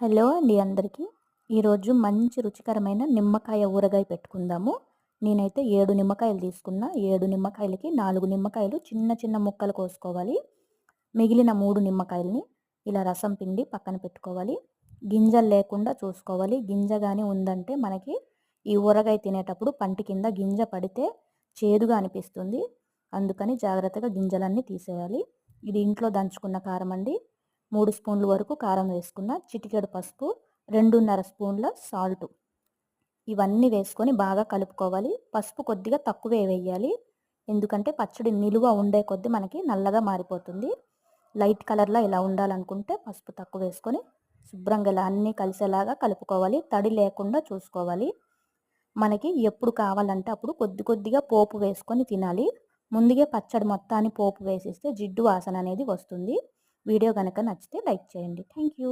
Hello అండి అందరికీ. ఈరోజు మంచి రుచికరమైన నిమ్మకాయ ఊరగాయ పెట్టుకుందాము. నేనైతే 7 నిమ్మకాయలు తీసుకున్నా. 7 నిమ్మకాయలకి 4 నిమ్మకాయలు చిన్న చిన్న ముక్కలు కోసుకోవాలి. మిగిలిన 3 నిమ్మకాయలని ఇలా రసం పిండి పక్కన పెట్టుకోవాలి. గింజలు లేకుండా చూసుకోవాలి. గింజ కానీ ఉందంటే మనకి ఈ ఊరగాయ తినేటప్పుడు పంటి కింద గింజ పడితే చేదుగా అనిపిస్తుంది. అందుకని జాగ్రత్తగా గింజలన్నీ తీసేయాలి. ఇది ఇంట్లో దంచుకున్న కారం అండి. 3 స్పూన్ల వరకు కారం వేసుకున్న, చిటికెడు పసుపు, 2.5 స్పూన్ల సాల్ట్, ఇవన్నీ వేసుకొని బాగా కలుపుకోవాలి. పసుపు కొద్దిగా తక్కువే వేయాలి, ఎందుకంటే పచ్చడి నిలువ ఉండే కొద్దీ మనకి నల్లగా మారిపోతుంది. లైట్ కలర్లో ఇలా ఉండాలనుకుంటే పసుపు తక్కువ వేసుకొని శుభ్రంగా ఇలా అన్నీ కలిసేలాగా కలుపుకోవాలి. తడి లేకుండా చూసుకోవాలి. మనకి ఎప్పుడు కావాలంటే అప్పుడు కొద్ది కొద్దిగా పోపు వేసుకొని తినాలి. ముందుగా పచ్చడి మొత్తాన్ని పోపు వేసిస్తే జిడ్డు వాసన అనేది వస్తుంది. వీడియో కనుక నచ్చితే లైక్ చేయండి. Thank you.